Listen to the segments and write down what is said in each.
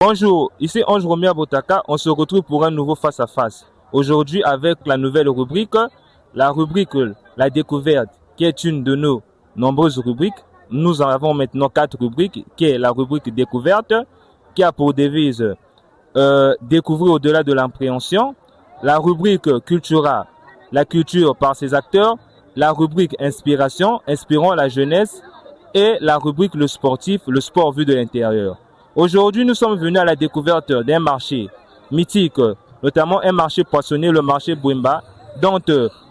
Bonjour, ici Ange Romia Botaka, on se retrouve pour un nouveau face-à-face. Aujourd'hui avec la nouvelle rubrique, la rubrique La Découverte, qui est une de nos nombreuses rubriques. Nous en avons maintenant 4 rubriques, qui est la rubrique Découverte, qui a pour devise découvrir au-delà de l'appréhension, la rubrique Cultura, la culture par ses acteurs, la rubrique Inspiration, inspirant la jeunesse, et la rubrique Le Sportif, le sport vu de l'intérieur. Aujourd'hui, nous sommes venus à la découverte d'un marché mythique, notamment un marché poissonnier, le marché Bwemba, dont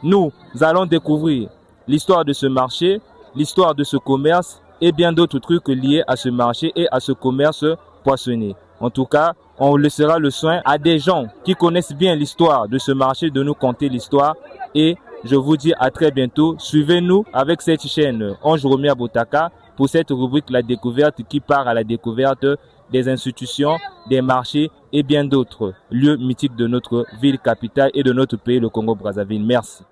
nous allons découvrir l'histoire de ce marché, l'histoire de ce commerce et bien d'autres trucs liés à ce marché et à ce commerce poissonnier. En tout cas, on laissera le soin à des gens qui connaissent bien l'histoire de ce marché de nous conter l'histoire et je vous dis à très bientôt. Suivez-nous avec cette chaîne Ange Romia Botaka pour cette rubrique La Découverte qui part à la découverte des institutions, des marchés et bien d'autres lieux mythiques de notre ville capitale et de notre pays, le Congo-Brazzaville. Merci.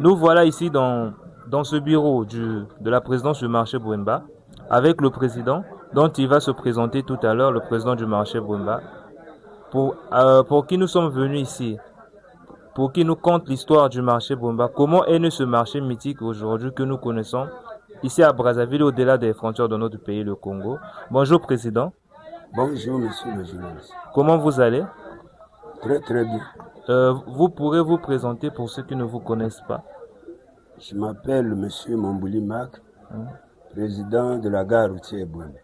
Nous voilà ici dans ce bureau de la présidence du marché Bwemba avec le président dont il va se présenter tout à l'heure, le président du marché Bwemba, pour qui nous sommes venus ici, pour qui nous conte l'histoire du marché Bwemba, comment est né ce marché mythique aujourd'hui que nous connaissons ici à Brazzaville, au-delà des frontières de notre pays, le Congo. Bonjour président. Bonjour monsieur le journaliste. Comment vous allez? Très très bien. Vous pourrez vous présenter pour ceux qui ne vous connaissent pas. Je m'appelle monsieur Mambouli Mac, président de la gare routière Bwemba.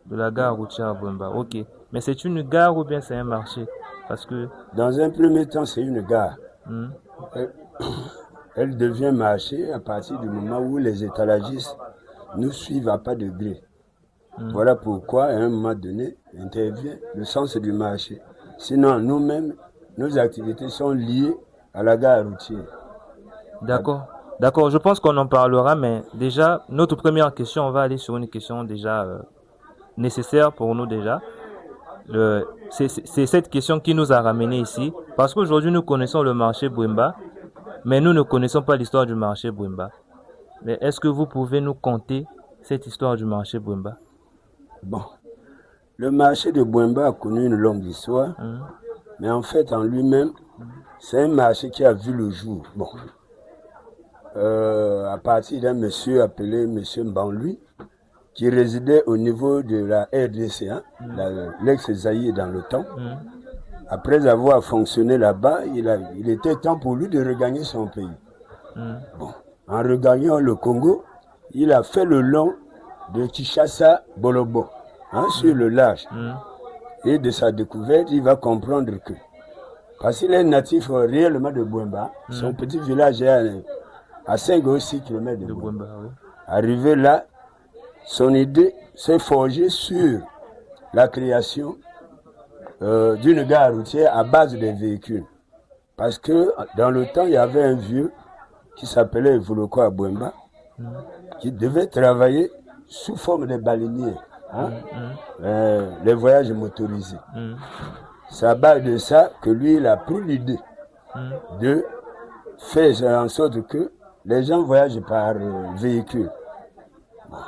De la gare routière Bwemba, ok. Mais c'est une gare ou bien c'est un marché? Parce que... Dans un premier temps, c'est une gare. Elle devient marché à partir du moment où les étalagistes nous suivent à pas de gré. Voilà pourquoi, à un moment donné, intervient le sens du marché. Sinon, nous-mêmes, nos activités sont liées à la gare routière. D'accord. D'accord, je pense qu'on en parlera, mais déjà, notre première question, on va aller sur une question déjà nécessaire pour nous déjà. C'est cette question qui nous a ramenés ici, parce qu'aujourd'hui, nous connaissons le marché Bwemba, mais nous ne connaissons pas l'histoire du marché Bwemba. Mais est-ce que vous pouvez nous conter cette histoire du marché Bwemba? Bon, le marché de Bwemba a connu une longue histoire, mais en fait, en lui-même, c'est un marché qui a vu le jour. Bon. À partir d'un monsieur appelé monsieur Mbanlui, qui résidait au niveau de la RDC, l'ex-Zaïre dans le temps. Après avoir fonctionné là-bas, il était temps pour lui de regagner son pays. Bon. En regagnant le Congo, il a fait le long de Kinshasa-Bolobo, sur le large. Et de sa découverte, il va comprendre que, parce qu'il est natif réellement de Bwemba, son petit village est à 5 ou 6 km de Bwemba. Arrivé là, son idée s'est forgée sur la création d'une gare routière à base des véhicules. Parce que dans le temps, il y avait un vieux qui s'appelait Voloko à Bwemba, qui devait travailler sous forme de baleinier, les voyages motorisés. C'est à base de ça que lui, il a pris l'idée de fait en sorte que les gens voyagent par véhicule.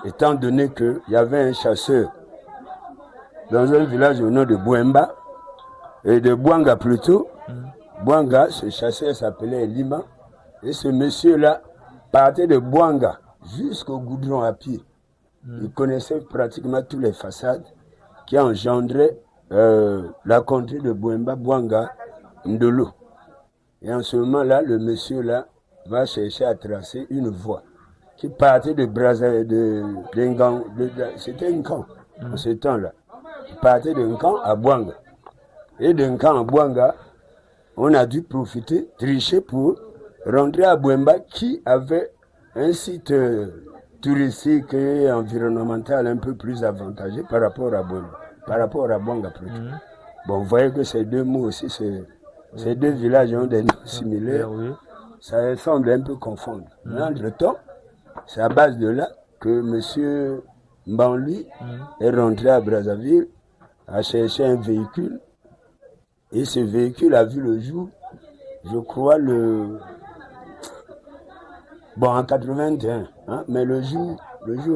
Étant donné qu'il y avait un chasseur dans un village au nom de Bouemba, et de Bouanga plutôt. Bouanga, ce chasseur s'appelait Lima. Et ce monsieur-là partait de Bouanga jusqu'au goudron à pied. Il connaissait pratiquement toutes les façades qui engendraient la contrée de Bouemba, Bouanga, Ndolo. Et en ce moment-là, le monsieur-là va chercher à tracer une voie qui partait de Brazzaville, c'était un camp en ce temps-là. Il partait d'un camp à Bouanga. Et d'un camp à Bouanga, on a dû profiter, tricher pour rentrer à Bouemba qui avait un site touristique et environnemental un peu plus avantageux par rapport à Bouemba, par rapport à Bouanga plutôt. Bon, vous voyez que ces deux mots aussi, ces deux villages ont des noms similaires. Ça semble un peu confondre. Mais entre-temps, c'est à base de là que M. Mbanli est rentré à Brazzaville, a cherché un véhicule. Et ce véhicule a vu le jour, je crois, en 81. Hein, mais le jour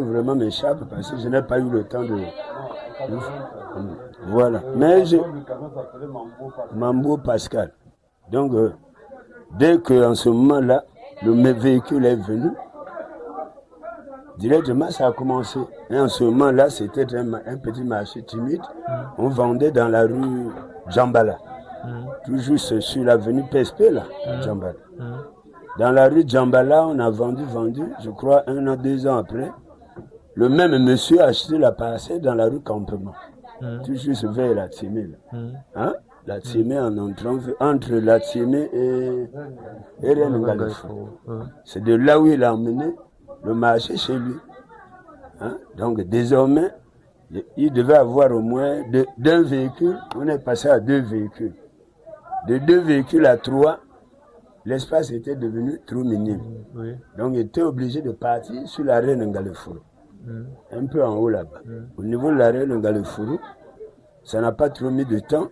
vraiment m'échappe parce que je n'ai pas eu le temps de... Voilà. Mais Mambo Pascal. Donc, dès qu'en ce moment-là, le véhicule est venu, directement, ça a commencé. Et en ce moment-là, c'était un petit marché timide. On vendait dans la rue Djambala. Toujours sur l'avenue PSP, là, Djambala. Dans la rue Djambala, on a vendu, je crois, 1 an, 2 ans après. Le même monsieur a acheté la parcelle dans la rue Campement. Toujours vers la Timé. Hein? La Timé en entrant entre la Timé et Renungalefo. C'est de là où il a emmené le marché chez lui. Hein? Donc désormais, il devait avoir au moins d'un véhicule, on est passé à 2 véhicules. De 2 véhicules à 3, l'espace était devenu trop minime. Donc il était obligé de partir sur l'arrêt de Ngalefuru, un peu en haut là-bas. Au niveau de l'arrêt de Ngalefuru, ça n'a pas trop mis de temps.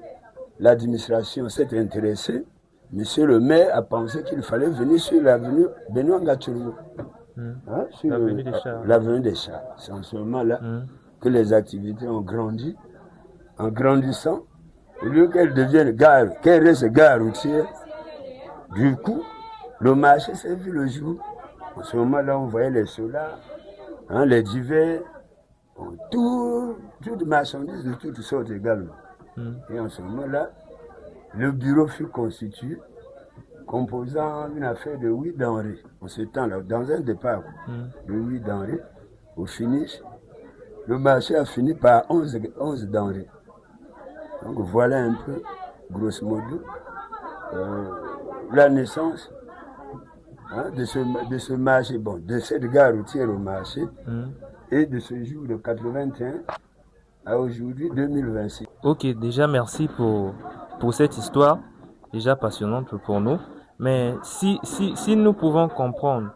L'administration s'est intéressée. Monsieur le maire a pensé qu'il fallait venir sur l'avenue Benoît Ngachurou. Sur l'avenue des Chars. C'est en ce moment-là que les activités ont grandi. En grandissant, au lieu qu'elles deviennent gare, qu'elles restent gare routière, du coup, le marché s'est vu le jour. En ce moment-là, on voyait les solars, les divers, toutes marchandises de toutes sortes également. Et en ce moment-là, le bureau fut constitué, composant une affaire de 8 denrées. En ce temps-là, dans un départ de 8 denrées, au finish, le marché a fini par 11 denrées. Donc voilà un peu, grosso modo, la naissance de ce marché, de cette gare routière au marché, et de ce jour de 81 à aujourd'hui 2026. Ok, déjà merci pour cette histoire, déjà passionnante pour nous. Mais si nous pouvons comprendre,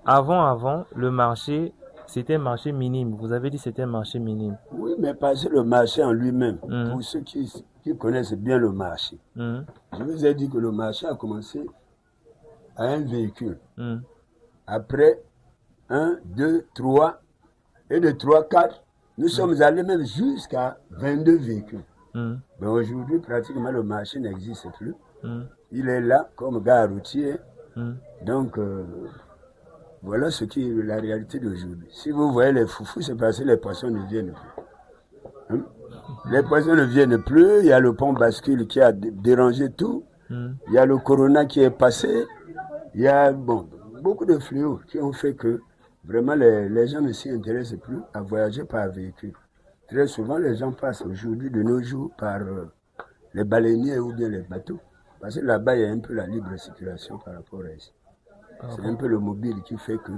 avant, le marché, c'était un marché minime. Vous avez dit que c'était un marché minime. Oui, mais pas le marché en lui-même. Pour ceux qui connaissent bien le marché. Je vous ai dit que le marché a commencé à un véhicule. Après, 1, 2, 3, et de 3, 4, nous sommes allés même jusqu'à 22 véhicules. Mais aujourd'hui, pratiquement, le marché n'existe plus. Il est là comme gare routière. Donc, voilà ce qui est la réalité d'aujourd'hui. Si vous voyez les foufous, c'est parce que les poissons ne viennent plus. Les poissons ne viennent plus. Il y a le pont bascule qui a dérangé tout. Il y a le corona qui est passé. Il y a beaucoup de fléaux qui ont fait que vraiment les gens ne s'y intéressent plus à voyager par véhicule. Très souvent, les gens passent aujourd'hui, de nos jours, par les baleiniers ou bien les bateaux. Parce que là-bas, il y a un peu la libre circulation par rapport à ici. C'est un peu le mobile qui fait que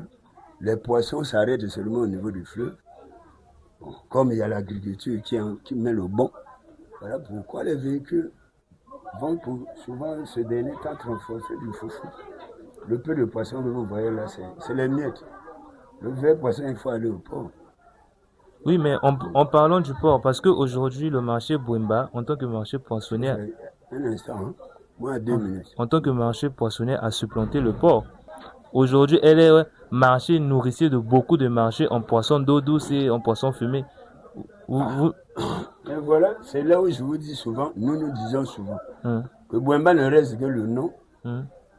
les poissons s'arrêtent seulement au niveau du fleuve. Comme il y a l'agriculture qui met le bon, voilà pourquoi les véhicules vont souvent ce dernier temps renforcer du foufou. Le peu de poissons que vous voyez là, c'est les miettes. Le vrai poisson, il faut aller au port. Oui, mais en parlant du port, parce qu'aujourd'hui, le marché Bouemba, en tant que marché poissonnier... Un instant, Moi, 2 minutes. En tant que marché poissonnier a supplanté le porc. Aujourd'hui, elle est marché nourricier de beaucoup de marchés en poisson d'eau douce et en poisson fumé. Et voilà, c'est là où je vous dis souvent, nous disons souvent, que Bouemba ne reste que le nom.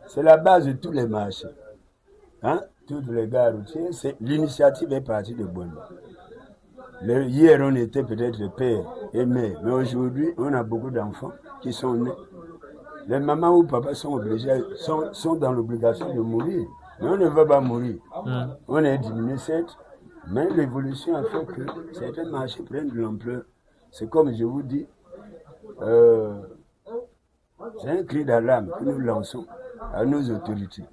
C'est la base de tous les marchés. Hein? Toutes les gares routières, l'initiative est partie de Bouemba. Hier, on était peut-être père et mère, mais aujourd'hui, on a beaucoup d'enfants qui sont nés. Les mamans ou papas sont obligés, sont dans l'obligation de mourir. Mais on ne veut pas mourir. On est diminué, certes, mais l'évolution a fait que certains marchés prennent de l'ampleur. C'est comme je vous dis, c'est un cri d'alarme que nous lançons à nos autorités.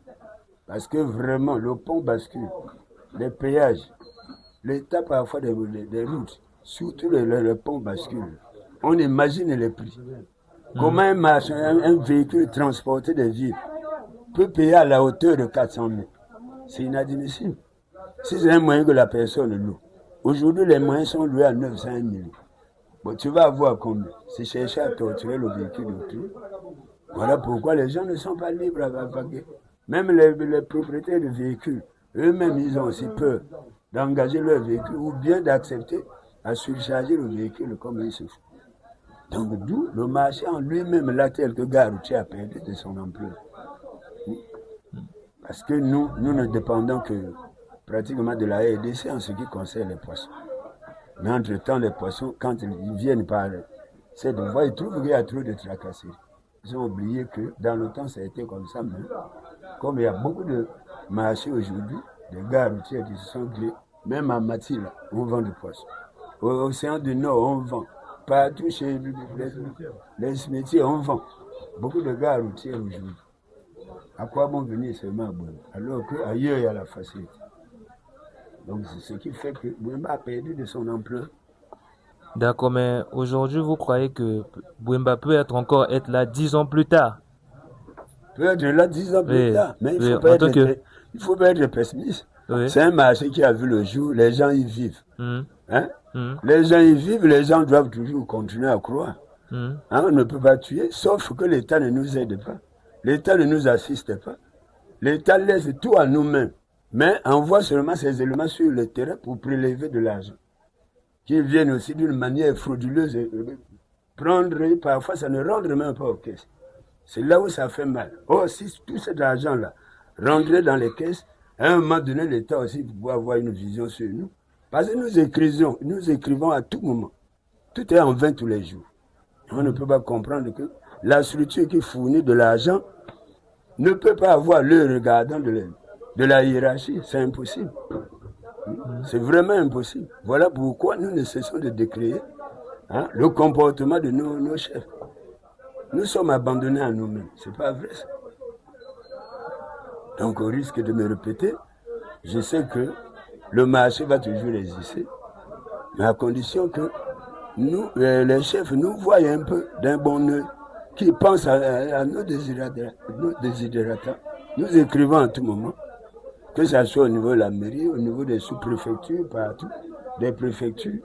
Parce que vraiment, le pont bascule, les péages, l'état parfois des routes, surtout le pont bascule. On imagine les prix. Comment un véhicule transporté des villes peut payer à la hauteur de 400 000? C'est inadmissible. Si c'est un moyen que la personne loue. Aujourd'hui, les moyens sont loués à 900 000. Bon, tu vas avoir combien? C'est chercher à torturer le véhicule autour. Voilà pourquoi les gens ne sont pas libres à vaguer. Même les propriétaires de véhicules, eux-mêmes, ils ont aussi peur d'engager leur véhicule ou bien d'accepter à surcharger le véhicule comme il se fait. Donc, d'où le marché en lui-même, là, tel que Gare routière a perdu de son ampleur. Parce que nous ne dépendons que pratiquement de la RDC en ce qui concerne les poissons. Mais entre-temps, les poissons, quand ils viennent par cette voie, ils trouvent qu'il y a trop de tracasseries. Ils ont oublié que dans le temps, ça a été comme ça. Mais comme il y a beaucoup de marchés aujourd'hui, des gares routières qui se sont créés, même en Mathilde, on vend du poisson. Au Océan du Nord, on vend. Partout chez les cimetières, on vend. Beaucoup de gares routières aujourd'hui. À quoi bon venir seulement à Bouemba? Alors qu'ailleurs, il y a la facilité. Donc, c'est ce qui fait que Bouemba a perdu de son ampleur. D'accord, mais aujourd'hui, vous croyez que Bouemba peut être là 10 ans plus tard? Peut être là 10 ans plus tard, mais il ne faut pas être pessimiste. Oui. C'est un marché qui a vu le jour, les gens y vivent. Hein? Les gens y vivent, les gens doivent toujours continuer à croire. Hein? On ne peut pas tuer, sauf que l'État ne nous aide pas. L'État ne nous assiste pas. L'État laisse tout à nous-mêmes, mais envoie seulement ces éléments sur le terrain pour prélever de l'argent. Qui viennent aussi d'une manière frauduleuse. Prendre, parfois ça ne rentre même pas aux caisses. C'est là où ça fait mal. Or, si tout cet argent-là rentrait dans les caisses, à un moment donné, l'État aussi doit avoir une vision sur nous. Parce que nous écrivons à tout moment. Tout est en vain tous les jours. On ne peut pas comprendre que la structure qui fournit de l'argent ne peut pas avoir le regardant de la hiérarchie. C'est impossible. C'est vraiment impossible. Voilà pourquoi nous ne cessons de décrire le comportement de nos chefs. Nous sommes abandonnés à nous-mêmes. C'est pas vrai ça. Donc au risque de me répéter, je sais que le marché va toujours exister, mais à condition que nous, les chefs, nous voient un peu d'un bon œil, qui pensent à nos désirata. Nous écrivons à tout moment, que ce soit au niveau de la mairie, au niveau des sous-préfectures, partout, des préfectures,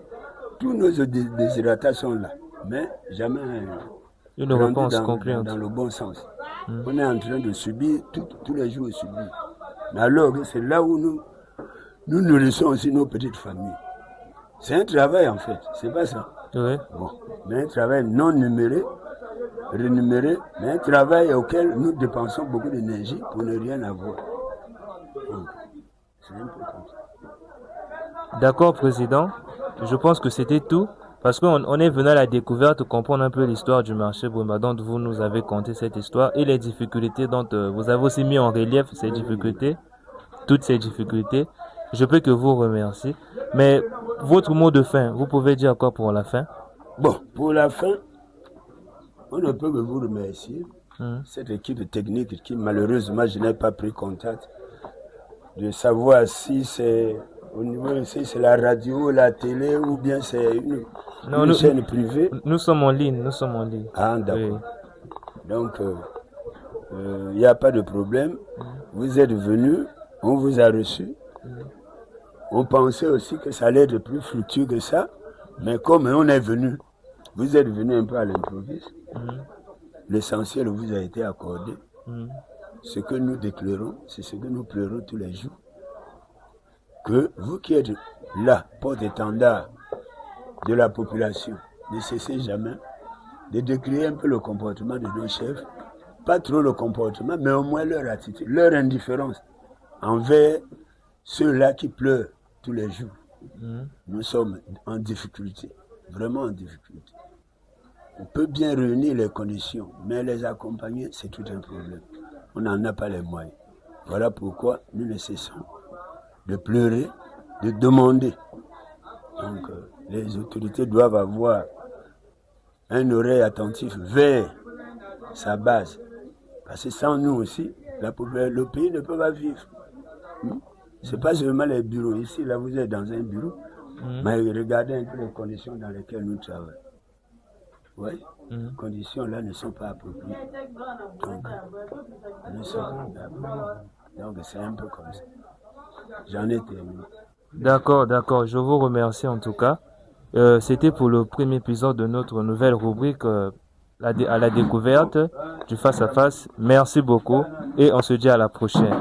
tous nos désirata sont là, mais jamais une réponse concluante dans le bon sens. On est en train de subir, tous les jours subir. Mais alors c'est là où nous nourrissons aussi nos petites familles. C'est un travail en fait, c'est pas ça. Oui. Bon, mais un travail non rémunéré, mais un travail auquel nous dépensons beaucoup d'énergie pour ne rien avoir. Donc, c'est un peu comme ça. D'accord, Président. Je pense que c'était tout. Parce qu'on est venu à la découverte, comprendre un peu l'histoire du marché Bouemba, dont vous nous avez conté cette histoire et les difficultés dont vous avez aussi mis en relief ces difficultés, toutes ces difficultés. Je peux que vous remercier. Mais votre mot de fin, vous pouvez dire quoi pour la fin? Bon, pour la fin, on ne peut que vous remercier. Cette équipe technique qui, malheureusement, je n'ai pas pris contact de savoir si c'est au niveau si c'est la radio, la télé ou bien c'est une chaîne privée. Nous sommes en ligne, Ah, d'accord. Oui. Donc, il n'y a pas de problème. Vous êtes venus, on vous a reçus. On pensait aussi que ça allait être plus fructueux que ça, mais comme on est venu, vous êtes venus un peu à l'improviste. l'essentiel vous a été accordé. Ce que nous déclarons, c'est ce que nous pleurons tous les jours. Que vous qui êtes là, porte-étendard de la population, ne cessez jamais de décrire un peu le comportement de nos chefs. Pas trop le comportement, mais au moins leur attitude, leur indifférence envers ceux-là qui pleurent tous les jours. Nous sommes en difficulté, vraiment en difficulté. On peut bien réunir les conditions, mais les accompagner, c'est tout un problème. On n'en a pas les moyens. Voilà pourquoi nous ne cessons de pleurer, de demander. Donc, les autorités doivent avoir un oreille attentif vers sa base. Parce que sans nous aussi, le pays ne peut pas vivre. Ce n'est pas seulement les bureaux. Ici, là, vous êtes dans un bureau, mais regardez un peu les conditions dans lesquelles nous travaillons. Oui, les conditions là ne sont pas appropriées. Donc, c'est un peu comme ça. J'en ai terminé. D'accord. Je vous remercie en tout cas. C'était pour le premier épisode de notre nouvelle rubrique à la découverte du face à face. Merci beaucoup et on se dit à la prochaine.